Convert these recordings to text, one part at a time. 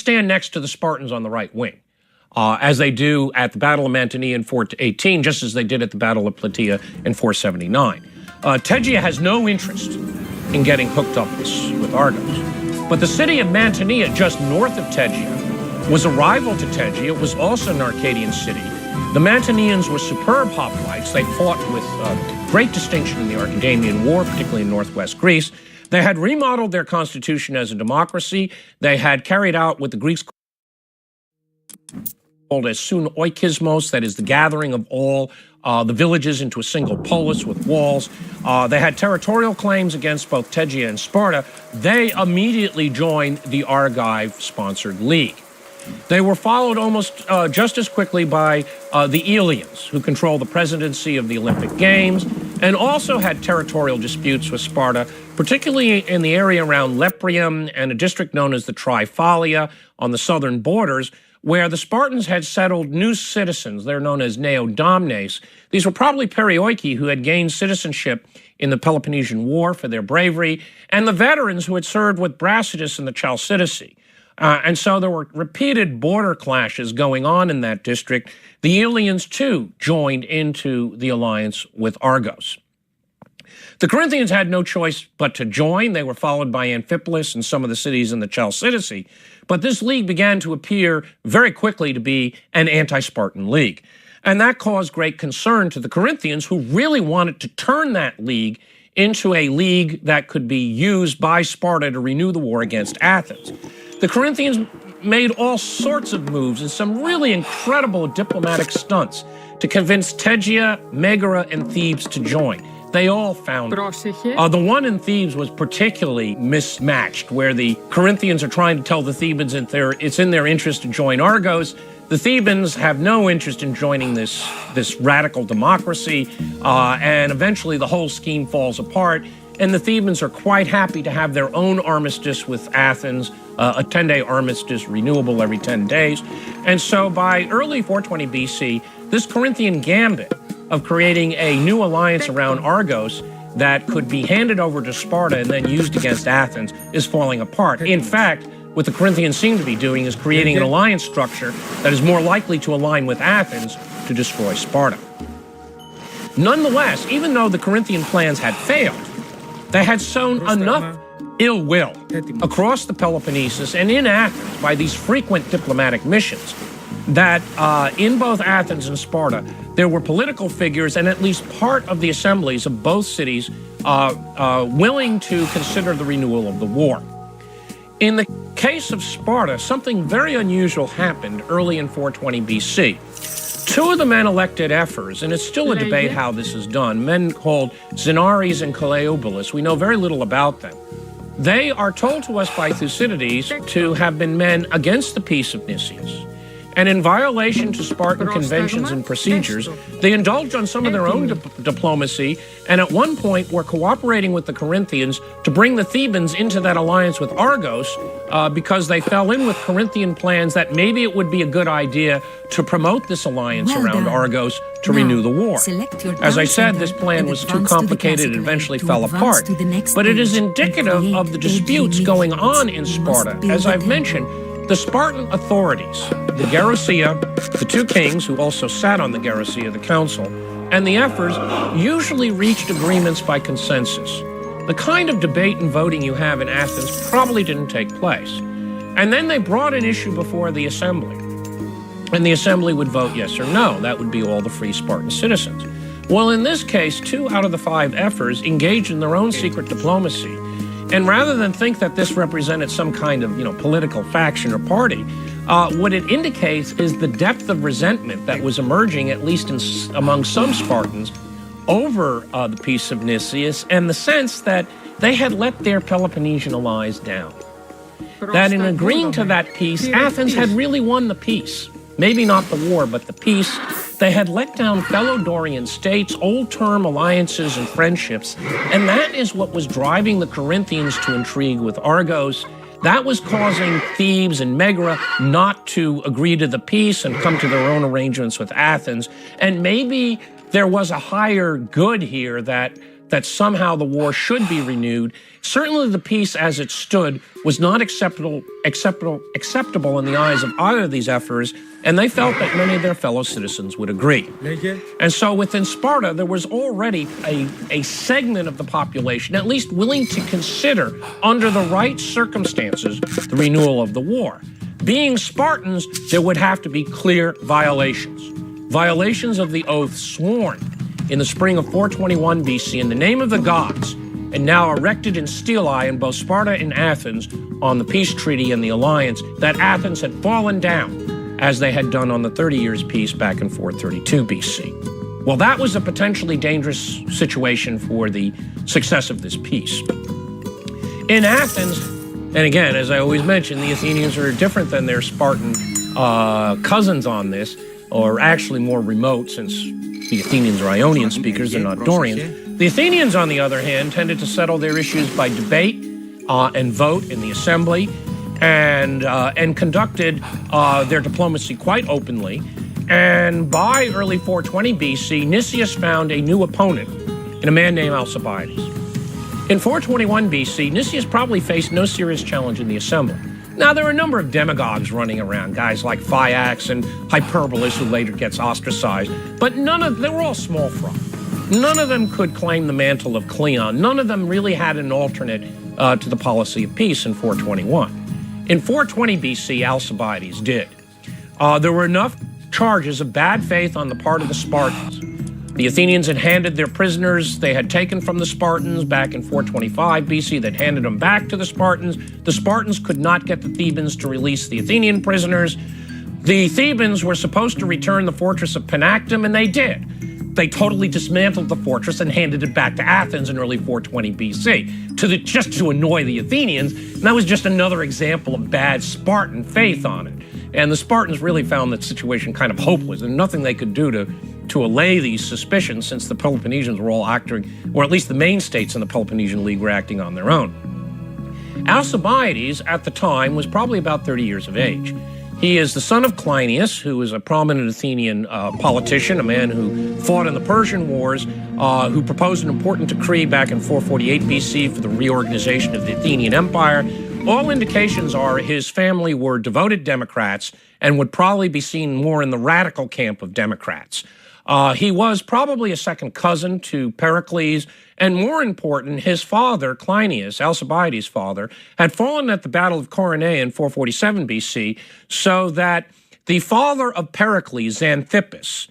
stand next to the Spartans on the right wing, as they do at the Battle of Mantinea in 418, just as they did at the Battle of Plataea in 479. Tegea has no interest in getting hooked up with Argos. But the city of Mantinea, just north of Tegea, was a rival to Tegea. It was also an Arcadian city. The Mantineans were superb hoplites. They fought with great distinction in the Archidanian War, particularly in northwest Greece. They had remodeled their constitution as a democracy. They had carried out what the Greeks called as sunoikismos, that is the gathering of all the villages into a single polis with walls. They had territorial claims against both Tegea and Sparta. They immediately joined the Argive-sponsored league. They were followed almost just as quickly by the Aeolians, who controlled the presidency of the Olympic Games, and also had territorial disputes with Sparta, particularly in the area around Leprium and a district known as the Trifalia on the southern borders, where the Spartans had settled new citizens. They're known as Neodomnes. These were probably Perioiki, who had gained citizenship in the Peloponnesian War for their bravery, and the veterans who had served with Brasidas in the Chalcidice. And so there were repeated border clashes going on in that district. The Aeolians, too, joined into the alliance with Argos. The Corinthians had no choice but to join. They were followed by Amphipolis and some of the cities in the Chalcidice. But this league began to appear very quickly to be an anti-Spartan league. And that caused great concern to the Corinthians, who really wanted to turn that league into a league that could be used by Sparta to renew the war against Athens. The Corinthians made all sorts of moves and some really incredible diplomatic stunts to convince Tegea, Megara, and Thebes to join. They all found the one in Thebes was particularly mismatched, where the Corinthians are trying to tell the Thebans it's in their interest to join Argos. The Thebans have no interest in joining this radical democracy, and eventually the whole scheme falls apart. And the Thebans are quite happy to have their own armistice with Athens, a 10-day armistice renewable every 10 days. And so by early 420 BC, this Corinthian gambit of creating a new alliance around Argos that could be handed over to Sparta and then used against Athens is falling apart. In fact, what the Corinthians seem to be doing is creating an alliance structure that is more likely to align with Athens to destroy Sparta. Nonetheless, even though the Corinthian plans had failed, they had sown enough ill will across the Peloponnesus and in Athens by these frequent diplomatic missions that in both Athens and Sparta, there were political figures and at least part of the assemblies of both cities willing to consider the renewal of the war. In the case of Sparta, something very unusual happened early in 420 BC. Two of the men elected ephors, and it's still a debate how this is done, men called Xenares and Cleobulus. We know very little about them. They are told to us by Thucydides to have been men against the peace of Nicias. And in violation to Spartan conventions and procedures, they indulged on some of their own diplomacy, and at one point were cooperating with the Corinthians to bring the Thebans into that alliance with Argos because they fell in with Corinthian plans that maybe it would be a good idea to promote this alliance around Argos to renew the war. As I said, this plan was too complicated and eventually fell apart, but it is indicative of the disputes going on in Sparta. As I've mentioned, the Spartan authorities, the Gerousia, the two kings who also sat on the Gerousia, the council, and the ephors usually reached agreements by consensus. The kind of debate and voting you have in Athens probably didn't take place. And then they brought an issue before the assembly, and the assembly would vote yes or no. That would be all the free Spartan citizens. Well, in this case, 2 out of the 5 ephors engaged in their own secret diplomacy. And rather than think that this represented some kind of, political faction or party, what it indicates is the depth of resentment that was emerging, at least among some Spartans, over the peace of Nicias, and the sense that they had let their Peloponnesian allies down. That in agreeing to that peace, Athens had really won the peace. Maybe not the war, but the peace. They had let down fellow Dorian states, old-term alliances and friendships, and that is what was driving the Corinthians to intrigue with Argos. That was causing Thebes and Megara not to agree to the peace and come to their own arrangements with Athens. And maybe there was a higher good here that that somehow the war should be renewed. Certainly the peace as it stood was not acceptable in the eyes of either of these efforts, and they felt that many of their fellow citizens would agree. And so within Sparta, there was already a segment of the population at least willing to consider, under the right circumstances, the renewal of the war. Being Spartans, there would have to be clear violations. Violations of the oath sworn in the spring of 421 BC in the name of the gods, and now erected in stelae in both Sparta and Athens on the peace treaty and the alliance that Athens had fallen down, as they had done on the 30 Years' Peace back in 432 BC. Well, that was a potentially dangerous situation for the success of this peace. In Athens, and again, as I always mention, the Athenians are different than their Spartan cousins on this, or actually more remote, since the Athenians are Ionian speakers, they're not Dorians. The Athenians, on the other hand, tended to settle their issues by debate and vote in the assembly, and conducted their diplomacy quite openly. And by early 420 BC, Nicias found a new opponent in a man named Alcibiades. In 421 BC, Nicias probably faced no serious challenge in the assembly. Now, there are a number of demagogues running around, guys like Phaeax and Hyperbolus, who later gets ostracized, but they were all small fry. None of them could claim the mantle of Cleon. None of them really had an alternate to the policy of peace in 421. In 420 BC, Alcibiades did. There were enough charges of bad faith on the part of the Spartans. The Athenians had handed their prisoners they had taken from the Spartans back in 425 BC. They'd handed them back to the Spartans. The Spartans could not get the Thebans to release the Athenian prisoners. The Thebans were supposed to return the fortress of Panactum, and they did. They totally dismantled the fortress and handed it back to Athens in early 420 BC, just to annoy the Athenians. And that was just another example of bad Spartan faith on it. And the Spartans really found that situation kind of hopeless, and nothing they could do to allay these suspicions, since the Peloponnesians were all acting, or at least the main states in the Peloponnesian League were acting on their own. Alcibiades, at the time, was probably about 30 years of age. He is the son of Cleinias, who is a prominent Athenian politician, a man who fought in the Persian Wars, who proposed an important decree back in 448 BC for the reorganization of the Athenian Empire. All indications are his family were devoted Democrats and would probably be seen more in the radical camp of Democrats. He was probably a second cousin to Pericles, and more important, his father, Cleinias, Alcibiades' father, had fallen at the Battle of Coronea in 447 BC, so that the father of Pericles, Xanthippus,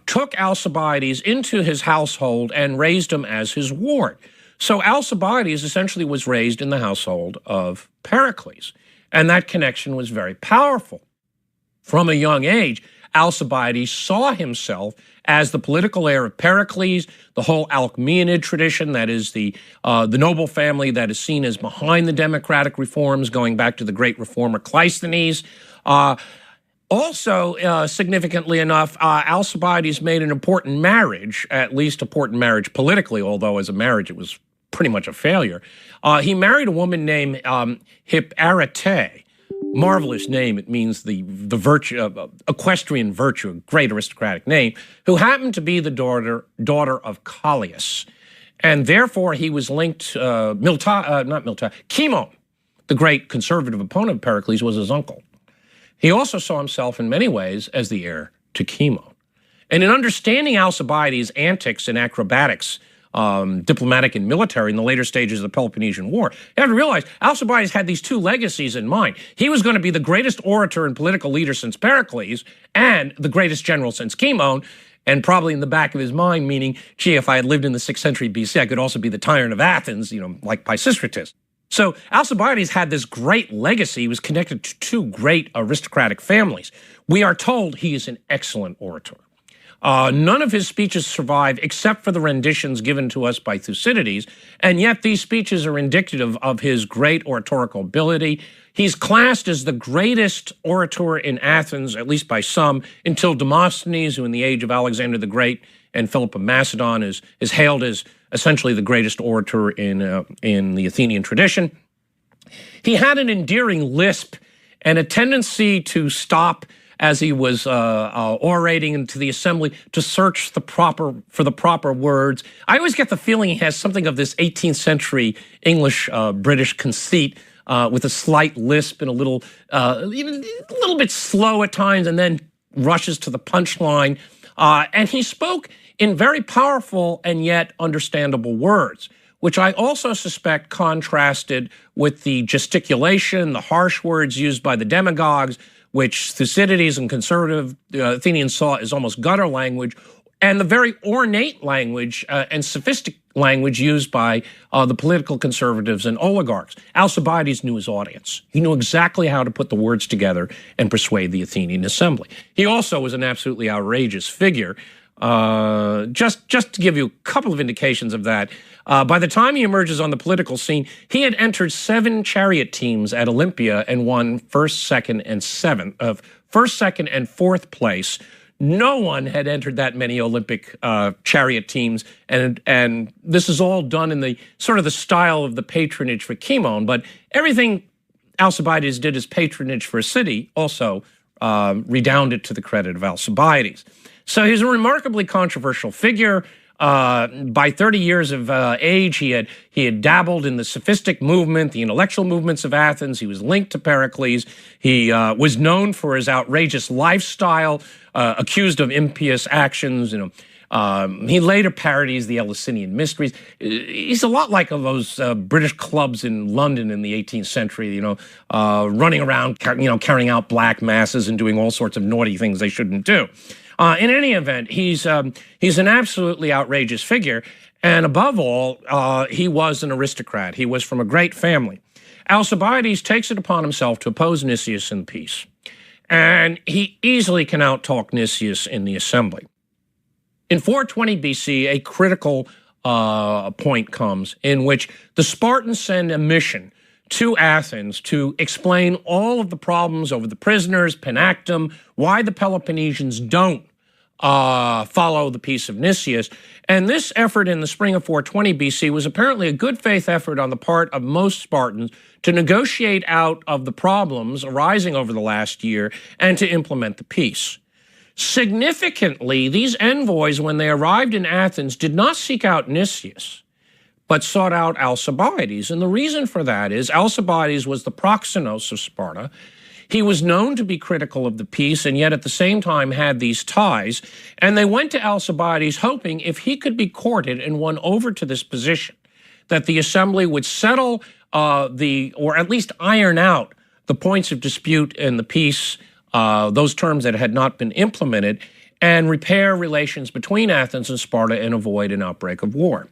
took Alcibiades into his household and raised him as his ward. So Alcibiades essentially was raised in the household of Pericles, and that connection was very powerful. From a young age, Alcibiades saw himself as the political heir of Pericles, the whole Alcmaeonid tradition, that is the noble family that is seen as behind the democratic reforms, going back to the great reformer Cleisthenes. Also, significantly enough, Alcibiades made an important marriage, at least important marriage politically, although as a marriage it was pretty much a failure. He married a woman named Hipparete. Marvelous name. It means the virtue, equestrian virtue, a great aristocratic name, who happened to be the daughter of Callias. And therefore he was linked, Cimon, the great conservative opponent of Pericles, was his uncle. He also saw himself in many ways as the heir to Cimon. And in understanding Alcibiades' antics and acrobatics, diplomatic and military, in the later stages of the Peloponnesian War, you have to realize Alcibiades had these two legacies in mind. He was going to be the greatest orator and political leader since Pericles, and the greatest general since Cimon, and probably in the back of his mind, meaning, gee, if I had lived in the 6th century BC, I could also be the tyrant of Athens, like Pisistratus. So Alcibiades had this great legacy. He was connected to two great aristocratic families. We are told he is an excellent orator. None of his speeches survive except for the renditions given to us by Thucydides, and yet these speeches are indicative of his great oratorical ability. He's classed as the greatest orator in Athens, at least by some, until Demosthenes, who in the age of Alexander the Great and Philip of Macedon is hailed as essentially the greatest orator in the Athenian tradition. He had an endearing lisp and a tendency to stop as he was orating into the assembly to search for the proper words. I always get the feeling he has something of this 18th century English British conceit, with a slight lisp and even a little bit slow at times, and then rushes to the punchline. And he spoke in very powerful and yet understandable words, which I also suspect contrasted with the gesticulation, the harsh words used by the demagogues, which Thucydides and conservative Athenians saw as almost gutter language, and the very ornate language and sophisticated language used by the political conservatives and oligarchs. Alcibiades knew his audience. He knew exactly how to put the words together and persuade the Athenian assembly. He also was an absolutely outrageous figure. Just to give you a couple of indications of that, by the time he emerges on the political scene, he had entered 7 chariot teams at Olympia and won first, second, and fourth place. No one had entered that many Olympic chariot teams, and this is all done in the sort of the style of the patronage for Cimon. But everything Alcibiades did as patronage for a city also redounded to the credit of Alcibiades. So he's a remarkably controversial figure. By 30 years of age, he had dabbled in the sophistic movement, the intellectual movements of Athens. He was linked to Pericles. He was known for his outrageous lifestyle, accused of impious actions. He later parodies the Eleusinian Mysteries. He's a lot like those British clubs in London in the 18th century, running around, carrying out black masses and doing all sorts of naughty things they shouldn't do. In any event, he's an absolutely outrageous figure, and above all, he was an aristocrat. He was from a great family. Alcibiades takes it upon himself to oppose Nicias in peace, and he easily can outtalk Nicias in the assembly. In 420 BC, a critical point comes in which the Spartans send a mission to Athens to explain all of the problems over the prisoners, Panactum, why the Peloponnesians don't follow the peace of Nicias. And this effort in the spring of 420 BC was apparently a good faith effort on the part of most Spartans to negotiate out of the problems arising over the last year and to implement the peace. Significantly, these envoys, when they arrived in Athens, did not seek out Nicias, but sought out Alcibiades. And the reason for that is Alcibiades was the proxenos of Sparta. He was known to be critical of the peace and yet at the same time had these ties. And they went to Alcibiades hoping if he could be courted and won over to this position, that the assembly would settle or at least iron out the points of dispute in the peace, those terms that had not been implemented, and repair relations between Athens and Sparta and avoid an outbreak of war.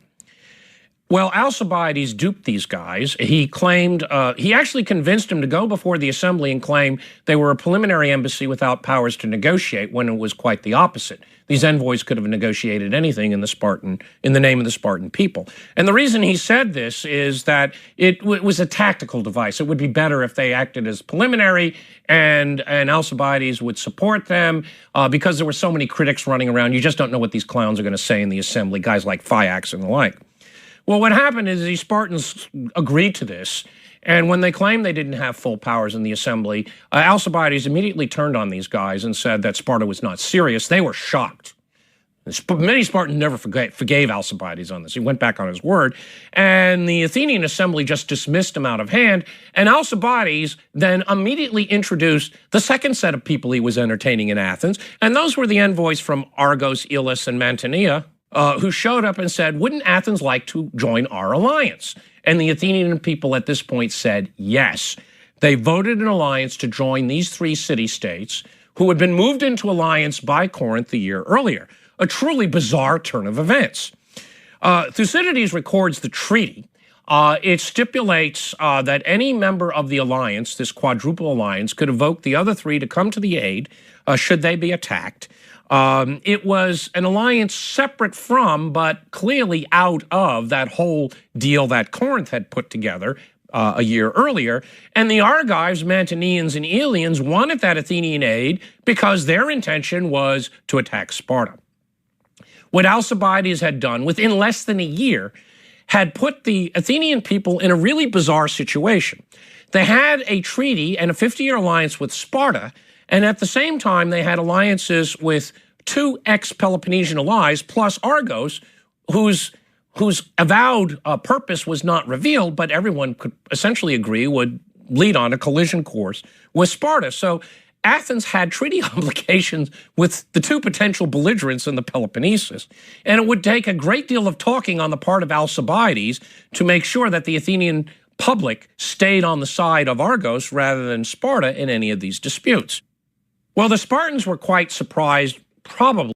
Well, Alcibiades duped these guys. He claimed, he actually convinced them to go before the assembly and claim they were a preliminary embassy without powers to negotiate, when it was quite the opposite. These envoys could have negotiated anything in the name of the Spartan people. And the reason he said this is that it was a tactical device. It would be better if they acted as preliminary and Alcibiades would support them because there were so many critics running around. You just don't know what these clowns are going to say in the assembly, guys like Phaeax and the like. Well, what happened is these Spartans agreed to this, and when they claimed they didn't have full powers in the assembly, Alcibiades immediately turned on these guys and said that Sparta was not serious. They were shocked. Many Spartans never forgave Alcibiades on this. He went back on his word, and the Athenian assembly just dismissed him out of hand, and Alcibiades then immediately introduced the second set of people he was entertaining in Athens, and those were the envoys from Argos, Elis, and Mantinea, who showed up and said, wouldn't Athens like to join our alliance? And the Athenian people at this point said yes. They voted an alliance to join these 3 city-states who had been moved into alliance by Corinth the year earlier. A truly bizarre turn of events. Thucydides records the treaty. It stipulates that any member of the alliance, this quadruple alliance, could evoke the other 3 to come to the aid should they be attacked. It was an alliance separate from, but clearly out of, that whole deal that Corinth had put together a year earlier. And the Argives, Mantineans, and Eleans wanted that Athenian aid because their intention was to attack Sparta. What Alcibiades had done within less than a year had put the Athenian people in a really bizarre situation. They had a treaty and a 50-year alliance with Sparta, And at the same time, they had alliances with two ex-Peloponnesian allies, plus Argos, whose avowed purpose was not revealed, but everyone could essentially agree would lead on a collision course with Sparta. So Athens had treaty obligations with the two potential belligerents in the Peloponnesus, and it would take a great deal of talking on the part of Alcibiades to make sure that the Athenian public stayed on the side of Argos rather than Sparta in any of these disputes. Well, the Spartans were quite surprised, probably